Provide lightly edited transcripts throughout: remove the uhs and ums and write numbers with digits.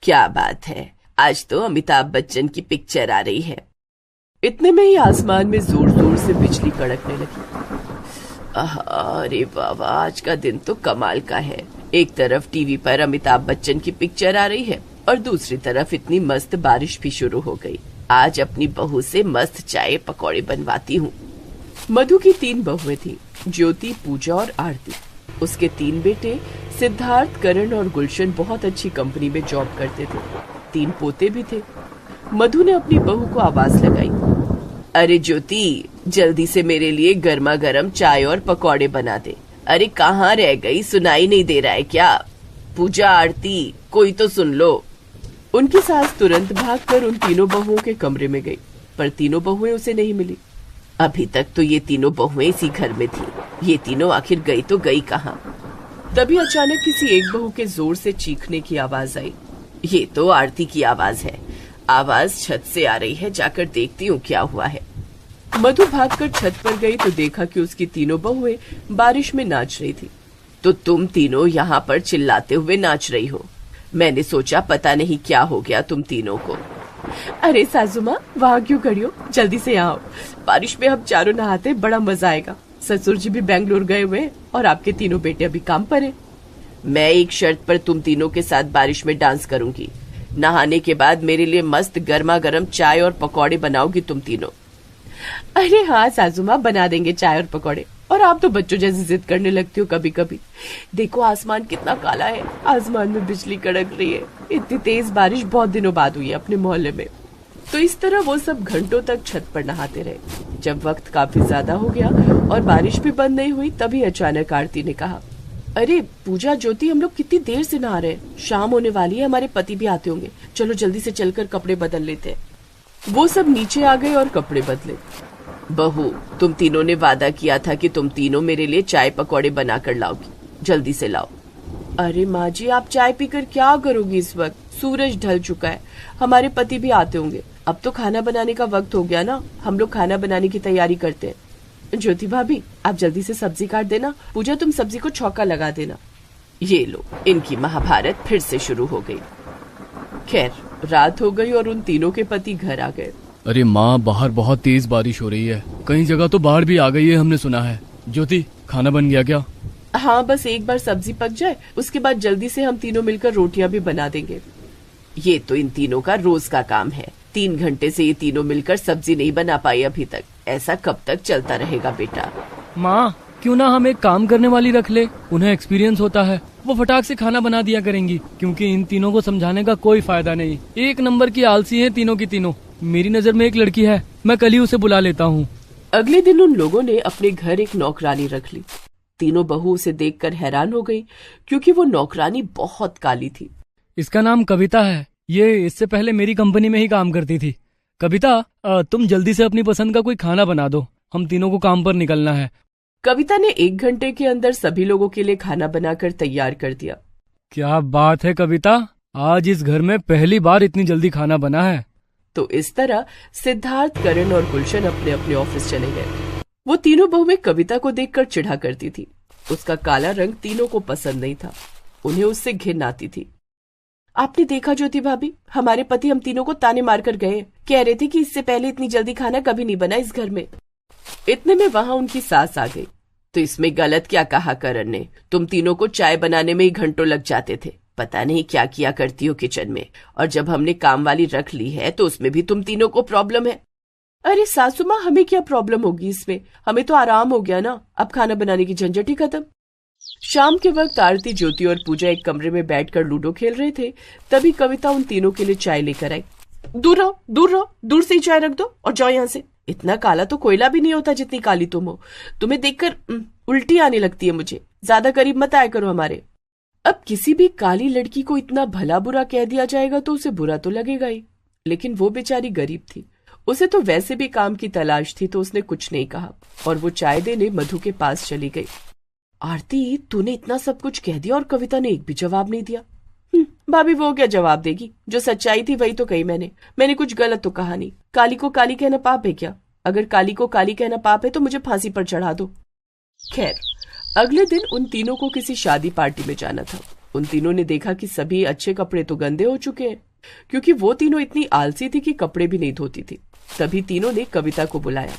क्या बात है, आज तो अमिताभ बच्चन की पिक्चर आ रही है। इतने में ही आसमान में जोर जोर से बिजली कड़कने लगी। अरे बाबा, आज का दिन तो कमाल का है। एक तरफ टीवी पर अमिताभ बच्चन की पिक्चर आ रही है और दूसरी तरफ इतनी मस्त बारिश भी शुरू हो गई। आज अपनी बहू से मस्त चाय पकौड़े बनवाती हूँ। मधु की 3 बहुएं थी, ज्योति, पूजा और आरती। उसके 3 बेटे सिद्धार्थ, करण और गुलशन बहुत अच्छी कंपनी में जॉब करते थे। 3 पोते भी थे। मधु ने अपनी बहू को आवाज लगाई, अरे ज्योति, जल्दी से मेरे लिए गर्मा गर्म चाय और पकौड़े बना दे। अरे कहाँ रह गई, सुनाई नहीं दे रहा है क्या? पूजा, आरती, कोई तो सुन लो। उनकी सास तुरंत भागकर उन तीनों बहुओं के कमरे में गई, पर तीनों बहुएं उसे नहीं मिली। अभी तक तो ये तीनों बहुएं इसी घर में थी, ये तीनों आखिर गई तो गई कहाँ? तभी अचानक किसी एक बहू के जोर से चीखने की आवाज आई। ये तो आरती की आवाज है। आवाज छत से आ रही है, जाकर देखती हूँ क्या हुआ है। मधु भागकर छत पर गई तो देखा कि उसकी तीनों बहुएं बारिश में नाच रही थी। तो तुम तीनों यहाँ पर चिल्लाते हुए नाच रही हो। मैंने सोचा पता नहीं क्या हो गया तुम तीनों को। अरे सासू माँ, वहाँ क्यों खड़ी हो, जल्दी से यहाँ आओ। बारिश में हम चारों नहाते, बड़ा मजा आएगा। ससुर जी भी बेंगलोर गए हुए और आपके तीनों बेटे अभी काम पर हैं। मैं एक शर्त पर तुम तीनों के साथ बारिश में डांस करूंगी। नहाने के बाद मेरे लिए मस्त गर्मा गर्म चाय और पकौड़े बनाओगी तुम तीनों। अरे हाँ सासू माँ, बना देंगे चाय और पकौड़े। और आप तो बच्चों जैसी जिद करने लगती हो कभी कभी। देखो आसमान कितना काला है, आसमान में बिजली कड़क रही है। इतनी तेज बारिश बहुत दिनों बाद हुई है अपने मोहल्ले में। तो इस तरह वो सब घंटों तक छत पर नहाते रहे। जब वक्त काफी ज्यादा हो गया और बारिश भी बंद नहीं हुई, तभी अचानक आरती ने कहा, अरे पूजा, ज्योति, हम लोग कितनी देर से नहा रहे हैं, शाम होने वाली है, हमारे पति भी आते होंगे। चलो जल्दी से चलकर कपड़े बदल लेते हैं। वो सब नीचे आ गए और कपड़े बदले। बहू, तुम तीनों ने वादा किया था कि तुम तीनों मेरे लिए चाय पकौड़े बना कर लाओगी, जल्दी से लाओ। अरे माँ जी, आप चाय पीकर क्या करोगी इस वक्त? सूरज ढल चुका है, हमारे पति भी आते होंगे। अब तो खाना बनाने का वक्त हो गया ना, हम लोग खाना बनाने की तैयारी करते हैं। ज्योति भाभी, आप जल्दी से सब्जी काट देना। पूजा, तुम सब्जी को छौंका लगा देना। ये लो, इनकी महाभारत फिर से शुरू हो गई। खैर, रात हो गई और उन तीनों के पति घर आ गए। अरे माँ, बाहर बहुत तेज बारिश हो रही है, कई जगह तो बाढ़ भी आ गई है, हमने सुना है। ज्योति, खाना बन गया क्या? हाँ, बस एक बार सब्जी पक जाए, उसके बाद जल्दी से हम तीनों मिलकर रोटियां भी बना देंगे। ये तो इन तीनों का रोज का काम है। 3 घंटे से ये तीनों मिलकर सब्जी नहीं बना पाई अभी तक। ऐसा कब तक चलता रहेगा बेटा? माँ, क्यों ना हम एक काम करने वाली रख ले, उन्हें एक्सपीरियंस होता है, वो फटाक से खाना बना दिया करेंगी। क्योंकि इन तीनों को समझाने का कोई फायदा नहीं, एक नंबर की आलसी हैं तीनों की तीनों। मेरी नजर में एक लड़की है, मैं कल ही उसे बुला लेता हूँ। अगले दिन उन लोगों ने अपने घर एक नौकरानी रख ली। तीनों बहू उसे देखकर हैरान हो गई, क्योंकि वो नौकरानी बहुत काली थी। इसका नाम कविता है, ये इससे पहले मेरी कंपनी में ही काम करती थी। कविता, तुम जल्दी से अपनी पसंद का कोई खाना बना दो, हम तीनों को काम पर निकलना है। कविता ने 1 घंटे के अंदर सभी लोगों के लिए खाना बनाकर तैयार कर दिया। क्या बात है कविता, आज इस घर में पहली बार इतनी जल्दी खाना बना है। तो इस तरह सिद्धार्थ, करण और गुलशन अपने अपने ऑफिस चले गए। वो तीनों बहुएं कविता को देखकर चिढ़ा करती थी। उसका काला रंग तीनों को पसंद नहीं था, उन्हें उससे घिन आती थी। आपने देखा ज्योति भाभी, हमारे पति हम तीनों को ताने मारकर गए, कह रहे थे कि इससे पहले इतनी जल्दी खाना कभी नहीं बना इस घर में। इतने में वहां उनकी सास आ गई। तो इसमें गलत क्या कहा करण ने? तुम तीनों को चाय बनाने में ही घंटों लग जाते थे, पता नहीं क्या किया करती हो किचन में। और जब हमने काम वाली रख ली है तो उसमें भी तुम तीनों को प्रॉब्लम है। अरे सासू माँ, हमें क्या प्रॉब्लम होगी इसमें? हमें तो आराम हो गया ना, अब खाना बनाने की झंझट ही खत्म। शाम के वक्त आरती, ज्योति और पूजा एक कमरे में बैठकर लूडो खेल रहे थे। तभी कविता उन तीनों के लिए चाय लेकर आई। दूर रहो, दूर रहो, दूर से ही चाय रख दो और जाओ यहाँ से। इतना काला तो कोयला भी नहीं होता जितनी काली तुम हो। तुम्हें देखकर उल्टी आने लगती है मुझे। ज्यादा करीब मत आया करो हमारे। अब किसी भी काली लड़की को इतना भला बुरा कह दिया जाएगा तो उसे बुरा तो लगेगा ही, लेकिन वो बेचारी गरीब थी, उसे तो वैसे भी काम की तलाश थी, तो उसने कुछ नहीं कहा और वो चाय देने मधु के पास चली गई। आरती, तूने इतना सब कुछ कह दिया और कविता ने एक भी जवाब नहीं दिया। भाभी, वो क्या जवाब देगी? जो सच्चाई थी वही तो कही मैंने कुछ गलत तो कहा नहीं। काली को काली कहना पाप है क्या? अगर काली को काली कहना पाप है तो मुझे फांसी पर चढ़ा दो। खैर, अगले दिन उन तीनों को किसी शादी पार्टी में जाना था। उन तीनों ने देखा कि सभी अच्छे कपड़े तो गंदे हो चुके हैं, क्योंकि वो तीनों इतनी आलसी थी कि कपड़े भी नहीं धोती थी। तभी तीनों ने कविता को बुलाया।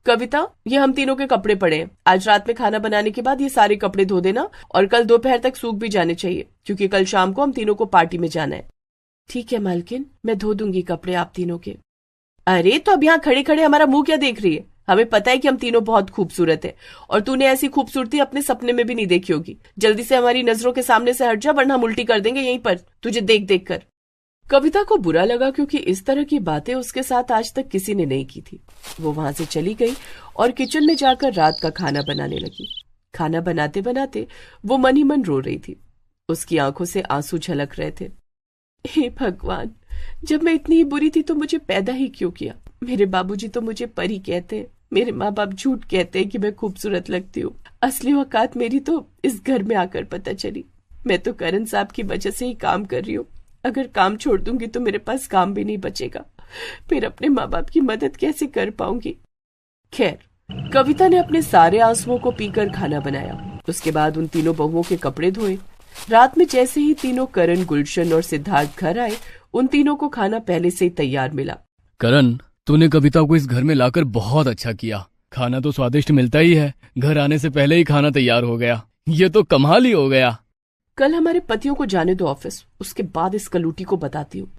कविता, ये हम तीनों के कपड़े पड़े हैं, आज रात में खाना बनाने के बाद ये सारे कपड़े धो देना और कल दोपहर तक सूख भी जाने चाहिए, क्योंकि कल शाम को हम तीनों को पार्टी में जाना है। ठीक है मालकिन, मैं धो दूंगी कपड़े आप तीनों के। अरे तो अब यहाँ खड़े खड़े हमारा मुंह क्या देख रही है? हमें पता है कि हम तीनों बहुत खूबसूरत है और तूने ऐसी खूबसूरती अपने सपने में भी नहीं देखी होगी। जल्दी से हमारी नजरों के सामने से हट जा, वरना हम उल्टी कर देंगे यहीं पर तुझे देख देख कर। कविता को बुरा लगा, क्योंकि इस तरह की बातें उसके साथ आज तक किसी ने नहीं की थी। वो वहां से चली गई और किचन में जाकर रात का खाना बनाने लगी। खाना बनाते बनाते वो मन ही मन रो रही थी। उसकी आंखों से आंसू झलक रहे थे। हे भगवान, जब मैं इतनी ही बुरी थी तो मुझे पैदा ही क्यों किया? मेरे बाबूजी तो मुझे परी कहते हैं, मेरे माँ बाप झूठ कहते हैं कि मैं खूबसूरत लगती हूँ। असली औकात मेरी तो इस घर में आकर पता चली। मैं तो करण साहब की वजह से ही काम कर रही हूँ। अगर काम छोड़ दूंगी तो मेरे पास काम भी नहीं बचेगा, फिर अपने माँ बाप की मदद कैसे कर पाऊंगी? खैर, कविता ने अपने सारे आंसुओं को पीकर खाना बनाया। उसके बाद उन तीनों बहुओं के कपड़े धोए। रात में जैसे ही तीनों करण, गुलशन और सिद्धार्थ घर आए, उन तीनों को खाना पहले से ही तैयार मिला। करण, तूने कविता को इस घर में लाकर बहुत अच्छा किया। खाना तो स्वादिष्ट मिलता ही है, घर आने से पहले ही खाना तैयार हो गया। ये तो कमाल ही हो गया। कल हमारे पतियों को जाने दो ऑफिस, उसके बाद इस कलूटी को बताती हूँ।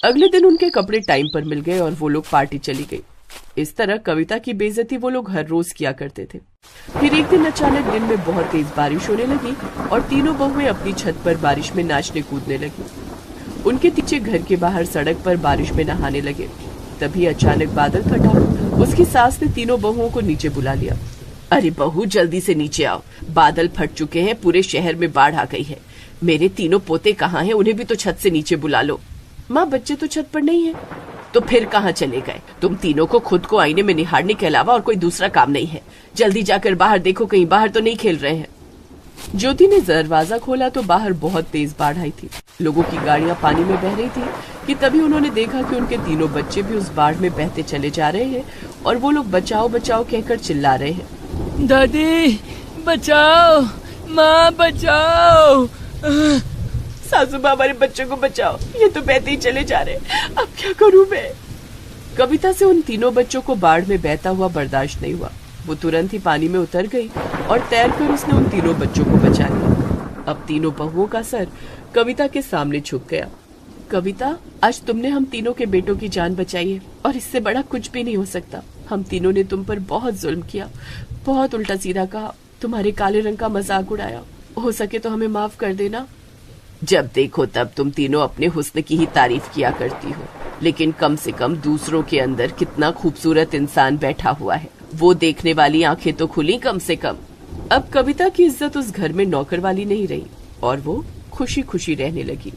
अगले दिन उनके कपड़े टाइम पर मिल गए और वो लोग पार्टी चली गई। इस तरह कविता की बेइज्जती वो लोग हर रोज किया करते थे। फिर एक दिन अचानक दिन में बहुत तेज बारिश होने लगी और तीनों बहुएं अपनी छत पर बारिश में नाचने कूदने लगी। उनके पीछे घर के बाहर सड़क पर बारिश में नहाने लगे। तभी अचानक बादल फटा। उसकी सास ने तीनों बहुओं को नीचे बुला लिया। अरे बहू, जल्दी से नीचे आओ, बादल फट चुके हैं, पूरे शहर में बाढ़ आ गई है। मेरे तीनों पोते कहाँ हैं? उन्हें भी तो छत से नीचे बुला लो। माँ, बच्चे तो छत पर नहीं है। तो फिर कहाँ चले गए? तुम तीनों को खुद को आईने में निहारने के अलावा और कोई दूसरा काम नहीं है। जल्दी जाकर बाहर देखो, कहीं बाहर तो नहीं खेल रहे हैं। ज्योति ने दरवाजा खोला तो बाहर बहुत तेज बाढ़ आई थी। लोगों की गाड़ियां पानी में बह रही थी कि तभी उन्होंने देखा कि उनके तीनों बच्चे भी उस बाढ़ में बहते चले जा रहे हैं और वो लोग बचाओ बचाओ कहकर चिल्ला रहे हैं। दादी बचाओ, माँ बचाओ। सासू माँ, हमारे बच्चों को बचाओ, ये तो बहते ही चले जा रहे हैं, अब क्या करूं मैं? कविता से उन तीनों बच्चों को बाढ़ में बहता हुआ बर्दाश्त नहीं हुआ। वो तुरंत ही पानी में उतर गई और तैरकर उसने उन तीनों बच्चों को बचा लिया। अब तीनों बहुओं का सर कविता के सामने झुक गया। कविता, आज तुमने हम तीनों के बेटों की जान बचाई है और इससे बड़ा कुछ भी नहीं हो सकता। हम तीनों ने तुम पर बहुत जुल्म किया, बहुत उल्टा सीधा कहा, तुम्हारे काले रंग का मजाक उड़ाया। हो सके तो हमें माफ कर देना। जब देखो तब तुम तीनों अपने हुस्न की ही तारीफ किया करती हो, लेकिन कम से कम दूसरों के अंदर कितना खूबसूरत इंसान बैठा हुआ है, वो देखने वाली आंखें तो खुली कम से कम। अब कविता की इज्जत उस घर में नौकर वाली नहीं रही और वो खुशी खुशी रहने लगी।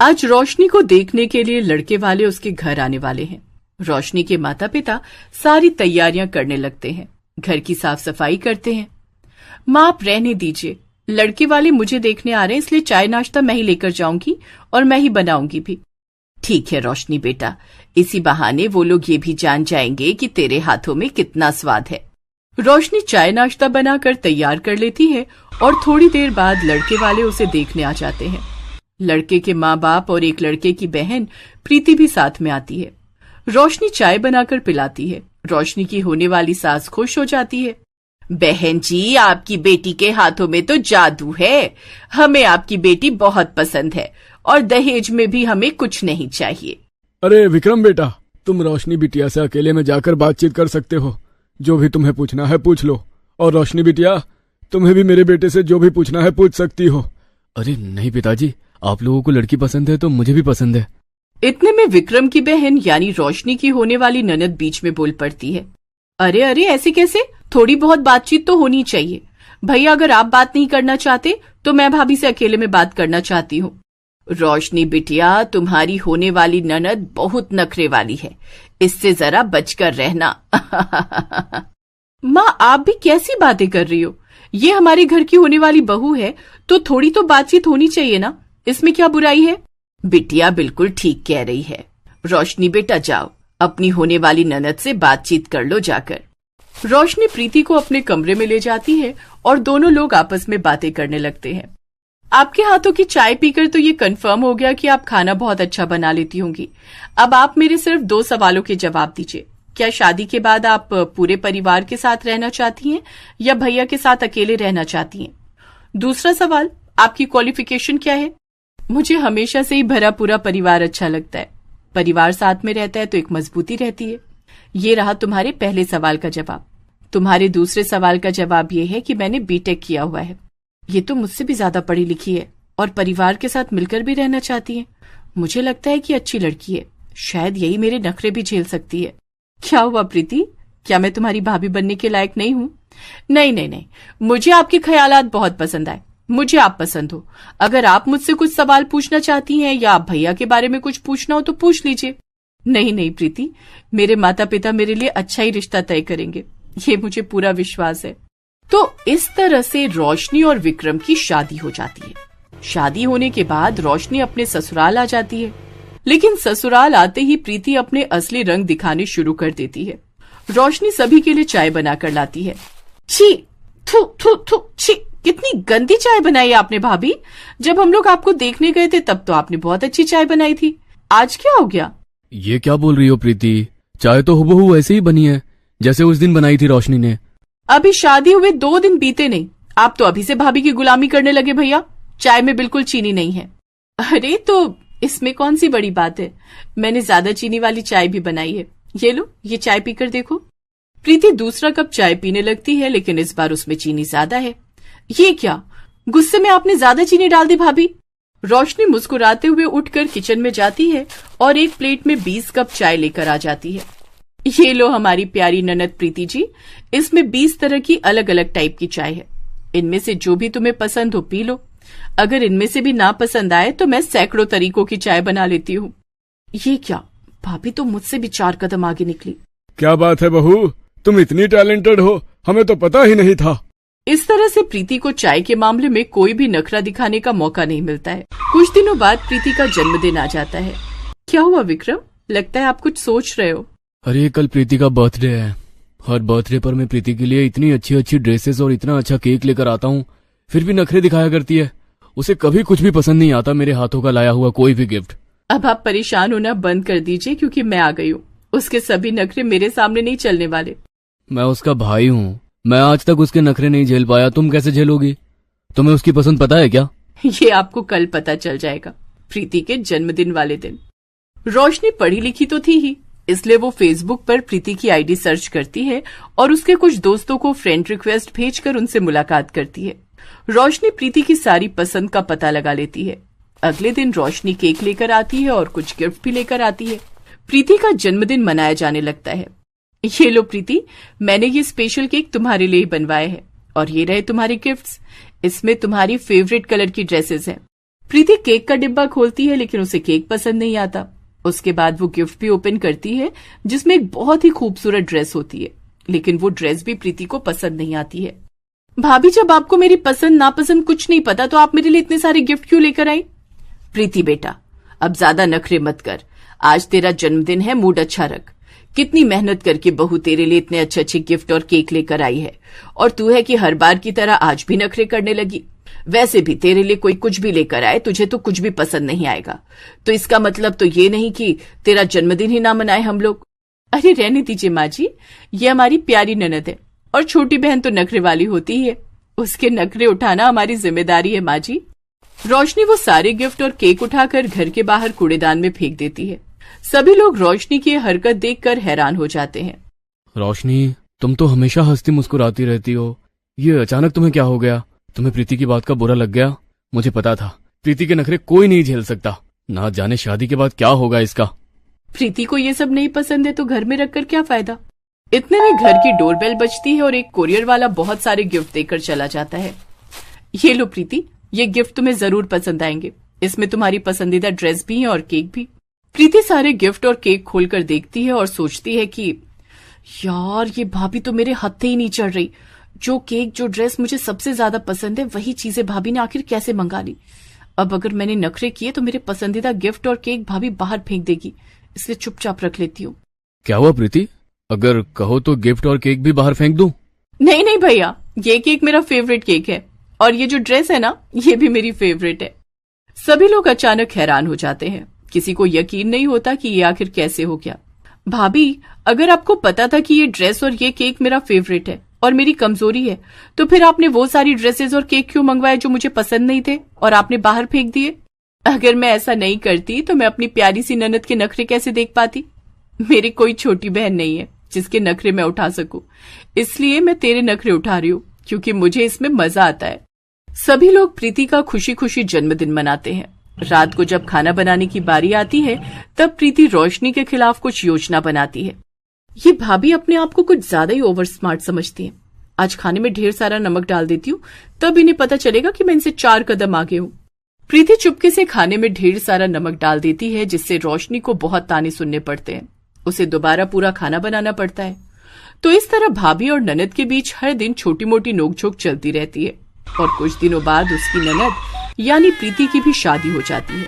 आज रोशनी को देखने के लिए लड़के वाले उसके घर आने वाले हैं। रोशनी के माता पिता सारी तैयारियां करने लगते हैं, घर की साफ सफाई करते हैं। माँ, आप रहने दीजिए, लड़के वाले मुझे देखने आ रहे हैं, इसलिए चाय नाश्ता मैं ही लेकर जाऊंगी और मैं ही बनाऊंगी भी। ठीक है रोशनी बेटा, इसी बहाने वो लोग ये भी जान जाएंगे कि तेरे हाथों में कितना स्वाद है। रोशनी चाय नाश्ता बनाकर तैयार कर लेती है और थोड़ी देर बाद लड़के वाले उसे देखने आ जाते हैं। लड़के के माँ बाप और एक लड़के की बहन प्रीति भी साथ में आती है। रोशनी चाय बनाकर पिलाती है। रोशनी की होने वाली सास खुश हो जाती है। बहन जी, आपकी बेटी के हाथों में तो जादू है, हमें आपकी बेटी बहुत पसंद है और दहेज में भी हमें कुछ नहीं चाहिए। अरे विक्रम बेटा, तुम रोशनी बिटिया से अकेले में जाकर बातचीत कर सकते हो, जो भी तुम्हें पूछना है पूछ लो। और रोशनी बिटिया, तुम्हें भी मेरे बेटे से जो भी पूछना है पूछ सकती हो। अरे नहीं पिताजी, आप लोगों को लड़की पसंद है तो मुझे भी पसंद है। इतने में विक्रम की बहन यानी रोशनी की होने वाली ननद बीच में बोल पड़ती है। अरे अरे, ऐसे कैसे? थोड़ी बहुत बातचीत तो होनी चाहिए। भैया, अगर आप बात नहीं करना चाहते तो मैं भाभी से अकेले में बात करना चाहती हूँ। रोशनी बिटिया, तुम्हारी होने वाली ननद बहुत नखरे वाली है, इससे जरा बचकर रहना। माँ, आप भी कैसी बातें कर रही हो? ये हमारे घर की होने वाली बहू है तो थोड़ी तो बातचीत होनी चाहिए ना, इसमें क्या बुराई है? बिटिया बिल्कुल ठीक कह रही है। रोशनी बेटा, जाओ अपनी होने वाली ननद से बातचीत कर लो जाकर। रोशनी प्रीति को अपने कमरे में ले जाती है और दोनों लोग आपस में बातें करने लगते हैं। आपके हाथों की चाय पीकर तो ये कंफर्म हो गया कि आप खाना बहुत अच्छा बना लेती होंगी। अब आप मेरे सिर्फ 2 सवालों के जवाब दीजिए। क्या शादी के बाद आप पूरे परिवार के साथ रहना चाहती हैं या भैया के साथ अकेले रहना चाहती हैं? दूसरा सवाल, आपकी क्वालिफिकेशन क्या है? मुझे हमेशा से ही भरा पूरा परिवार अच्छा लगता है। परिवार साथ में रहता है तो एक मजबूती रहती है। ये रहा तुम्हारे पहले सवाल का जवाब। तुम्हारे दूसरे सवाल का जवाब ये है कि मैंने बीटेक किया हुआ है। ये तो मुझसे भी ज्यादा पढ़ी लिखी है और परिवार के साथ मिलकर भी रहना चाहती है। मुझे लगता है कि अच्छी लड़की है, शायद यही मेरे नखरे भी झेल सकती है। क्या हुआ प्रीति, क्या मैं तुम्हारी भाभी बनने के लायक नहीं हूँ? नहीं नहीं नहीं, मुझे आपके ख्यालात बहुत पसंद आए। मुझे आप पसंद हो। अगर आप मुझसे कुछ सवाल पूछना चाहती हैं या आप भैया के बारे में कुछ पूछना हो तो पूछ लीजिए। नहीं नहीं प्रीति, मेरे माता पिता मेरे लिए अच्छा ही रिश्ता तय करेंगे, ये मुझे पूरा विश्वास है। तो इस तरह से रोशनी और विक्रम की शादी हो जाती है। शादी होने के बाद रोशनी अपने ससुराल आ जाती है, लेकिन ससुराल आते ही प्रीति अपने असली रंग दिखाने शुरू कर देती है। रोशनी सभी के लिए चाय बनाकर लाती है। छी, थू थू थू, छी, कितनी गंदी चाय बनाई आपने भाभी। जब हम लोग आपको देखने गए थे तब तो आपने बहुत अच्छी चाय बनाई थी, आज क्या हो गया? ये क्या बोल रही हो प्रीति? चाय तो हूबहू ऐसे ही बनी है जैसे उस दिन बनाई थी रोशनी ने। अभी शादी हुए 2 दिन बीते नहीं, आप तो अभी से भाभी की गुलामी करने लगे। भैया, चाय में बिल्कुल चीनी नहीं है। अरे तो इसमें कौन सी बड़ी बात है, मैंने ज्यादा चीनी वाली चाय भी बनाई है। ये लो, ये चाय पीकर देखो। प्रीति दूसरा कप चाय पीने लगती है, लेकिन इस बार उसमें चीनी ज्यादा है। ये क्या, गुस्से में आपने ज्यादा चीनी डाल दी भाभी। रोशनी मुस्कुराते हुए उठकर किचन में जाती है और एक प्लेट में 20 कप चाय लेकर आ जाती है। ये लो हमारी प्यारी ननद प्रीति जी, इसमें 20 तरह की अलग अलग टाइप की चाय है। इनमें से जो भी तुम्हें पसंद हो पी लो। अगर इनमें से भी ना पसंद आए तो मैं सैकड़ों तरीकों की चाय बना लेती हूँ। ये क्या, भाभी तो मुझसे भी 4 कदम आगे निकली। क्या बात है बहू, तुम इतनी टैलेंटेड हो, हमें तो पता ही नहीं था। इस तरह से प्रीति को चाय के मामले में कोई भी नखरा दिखाने का मौका नहीं मिलता है। कुछ दिनों बाद प्रीति का जन्मदिन आ जाता है। क्या हुआ विक्रम, लगता है आप कुछ सोच रहे हो? अरे कल प्रीति का बर्थडे है। हर बर्थडे पर मैं प्रीति के लिए इतनी अच्छी अच्छी ड्रेसेस और इतना अच्छा केक लेकर आता हूँ, फिर भी नखरे दिखाया करती है। उसे कभी कुछ भी पसंद नहीं आता मेरे हाथों का लाया हुआ कोई भी गिफ्ट। अब आप परेशान होना बंद कर दीजिए, क्योंकि मैं आ गई हूँ। उसके सभी नखरे मेरे सामने नहीं चलने वाले। मैं उसका भाई हूँ, मैं आज तक उसके नखरे नहीं झेल पाया, तुम कैसे झेलोगी? तुम्हें उसकी पसंद पता है क्या? ये आपको कल पता चल जाएगा, प्रीति के जन्मदिन वाले दिन। रोशनी पढ़ी लिखी तो थी ही, इसलिए वो फेसबुक पर प्रीति की आईडी सर्च करती है और उसके कुछ दोस्तों को फ्रेंड रिक्वेस्ट भेजकर उनसे मुलाकात करती है। रोशनी प्रीति की सारी पसंद का पता लगा लेती है। अगले दिन रोशनी केक लेकर आती है और कुछ गिफ्ट भी लेकर आती है। प्रीति का जन्मदिन मनाया जाने लगता है। ये लो प्रीति, मैंने ये स्पेशल केक तुम्हारे लिए बनवाया है और ये रहे तुम्हारे गिफ्ट्स। इसमें तुम्हारी फेवरेट कलर की ड्रेसेस हैं। प्रीति केक का डिब्बा खोलती है, लेकिन उसे केक पसंद नहीं आता। उसके बाद वो गिफ्ट भी ओपन करती है, जिसमें एक बहुत ही खूबसूरत ड्रेस होती है, लेकिन वो ड्रेस भी प्रीति को पसंद नहीं आती है। भाभी, जब आपको मेरी पसंद नापसंद कुछ नहीं पता तो आप मेरे लिए इतने सारे गिफ्ट क्यों लेकर आई? प्रीति बेटा, अब ज्यादा नखरे मत कर। आज तेरा जन्मदिन है, मूड अच्छा रख। कितनी मेहनत करके बहू तेरे लिए इतने अच्छे अच्छे गिफ्ट और केक लेकर आई है, और तू है कि हर बार की तरह आज भी नखरे करने लगी। वैसे भी तेरे लिए कोई कुछ भी लेकर आए, तुझे तो कुछ भी पसंद नहीं आएगा। तो इसका मतलब तो ये नहीं कि तेरा जन्मदिन ही ना मनाए हम लोग। अरे रहने दीजिए माँ जी, ये हमारी प्यारी ननद है और छोटी बहन तो नखरे वाली होती ही है। उसके नखरे उठाना हमारी जिम्मेदारी है माँ जी। रोशनी वो सारे गिफ्ट और केक उठाकर घर के बाहर कूड़ेदान में फेंक देती है। सभी लोग रोशनी की हरकत देखकर हैरान हो जाते हैं। रोशनी, तुम तो हमेशा हंसती मुस्कुराती रहती हो, ये अचानक तुम्हें क्या हो गया? तुम्हें प्रीति की बात का बुरा लग गया? मुझे पता था प्रीति के नखरे कोई नहीं झेल सकता, ना जाने शादी के बाद क्या होगा इसका। प्रीति को ये सब नहीं पसंद है तो घर में रखकर क्या फायदा। इतने में घर की डोरबेल बजती है और एक कोरियर वाला बहुत सारे गिफ्ट देकर चला जाता है। ये लो प्रीति, ये गिफ्ट तुम्हें जरूर पसंद आएंगे। इसमें तुम्हारी पसंदीदा ड्रेस भी है और केक भी। प्रीति सारे गिफ्ट और केक खोलकर देखती है और सोचती है कि यार, ये भाभी तो मेरे हत्थे ही नहीं चढ़ रही। जो केक, जो ड्रेस मुझे सबसे ज्यादा पसंद है, वही चीजें भाभी ने आखिर कैसे मंगा ली। अब अगर मैंने नखरे किए तो मेरे पसंदीदा गिफ्ट और केक भाभी बाहर फेंक देगी, इसलिए चुपचाप रख लेती हूँ। क्या हुआ प्रीति, अगर कहो तो गिफ्ट और केक भी बाहर फेंक दूं? नहीं नहीं भैया, ये केक मेरा फेवरेट केक है और ये जो ड्रेस है ना, ये भी मेरी फेवरेट है। सभी लोग अचानक हैरान हो जाते हैं। किसी को यकीन नहीं होता कि ये आखिर कैसे हो गया। भाभी, अगर आपको पता था कि ये ड्रेस और ये केक मेरा फेवरेट है और मेरी कमजोरी है, तो फिर आपने वो सारी ड्रेसेस और केक क्यों मंगवाए जो मुझे पसंद नहीं थे और आपने बाहर फेंक दिए? अगर मैं ऐसा नहीं करती तो मैं अपनी प्यारी सी ननद के नखरे कैसे देख पाती? मेरी कोई छोटी बहन नहीं है जिसके नखरे मैं उठा सकूं, इसलिए मैं तेरे नखरे उठा रही हूँ क्योंकि मुझे इसमें मजा आता है। सभी लोग प्रीति का खुशी खुशी जन्मदिन मनाते हैं। रात को जब खाना बनाने की बारी आती है तब प्रीति रोशनी के खिलाफ कुछ योजना बनाती है। ये भाभी अपने आप को कुछ ज्यादा ही ओवर स्मार्ट समझती है। आज खाने में ढेर सारा नमक डाल देती हूँ, तब इन्हें पता चलेगा कि मैं इनसे 4 कदम आगे हूँ। प्रीति चुपके से खाने में ढेर सारा नमक डाल देती है, जिससे रोशनी को बहुत ताने सुनने पड़ते हैं। उसे दोबारा पूरा खाना बनाना पड़ता है। तो इस तरह भाभी और ननद के बीच हर दिन छोटी मोटी नोकझोंक चलती रहती है और कुछ दिनों बाद उसकी ननद यानी प्रीति की भी शादी हो जाती है।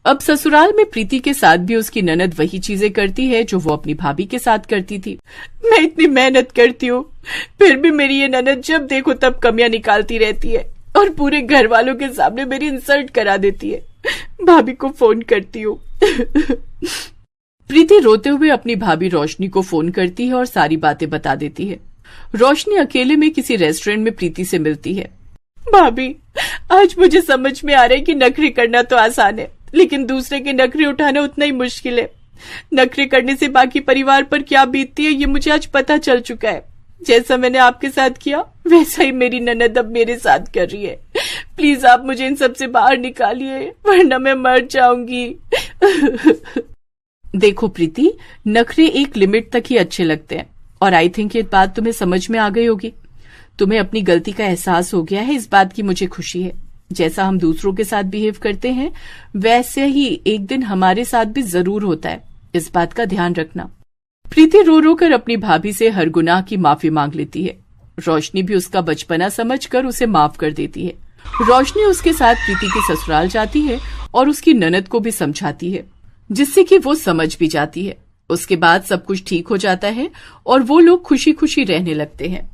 अब ससुराल में प्रीति के साथ भी उसकी ननद वही चीजें करती है जो वो अपनी भाभी के साथ करती थी। मैं इतनी मेहनत करती हूँ, फिर भी मेरी ये ननद जब देखो तब कमियां निकालती रहती है और पूरे घर वालों के सामने मेरी इंसल्ट करा देती है। भाभी को फोन करती हूँ। प्रीति रोते हुए अपनी भाभी रोशनी को फोन करती है और सारी बातें बता देती है। रोशनी अकेले में किसी रेस्टोरेंट में प्रीति से मिलती है। भाभी, आज मुझे समझ में आ रहा है कि नखरे करना तो आसान है, लेकिन दूसरे के नखरे उठाना उतना ही मुश्किल है। नखरे करने से बाकी परिवार पर क्या बीतती है ये मुझे आज पता चल चुका है। जैसा मैंने आपके साथ किया वैसा ही मेरी ननद अब मेरे साथ कर रही है। प्लीज आप मुझे इन सब से बाहर निकालिए, वरना मैं मर जाऊंगी। देखो प्रीति, नखरे एक लिमिट तक ही अच्छे लगते हैं और आई थिंक ये बात तुम्हें समझ में आ गई होगी। तुम्हें अपनी गलती का एहसास हो गया है, इस बात की मुझे खुशी है। जैसा हम दूसरों के साथ बिहेव करते हैं वैसे ही एक दिन हमारे साथ भी जरूर होता है, इस बात का ध्यान रखना। प्रीति रो रो कर अपनी भाभी से हर गुनाह की माफी मांग लेती है। रोशनी भी उसका बचपना समझकर उसे माफ कर देती है। रोशनी उसके साथ प्रीति के ससुराल जाती है और उसकी ननद को भी समझाती है, जिससे कि वो समझ भी जाती है। उसके बाद सब कुछ ठीक हो जाता है और वो लोग खुशी खुशी रहने लगते हैं।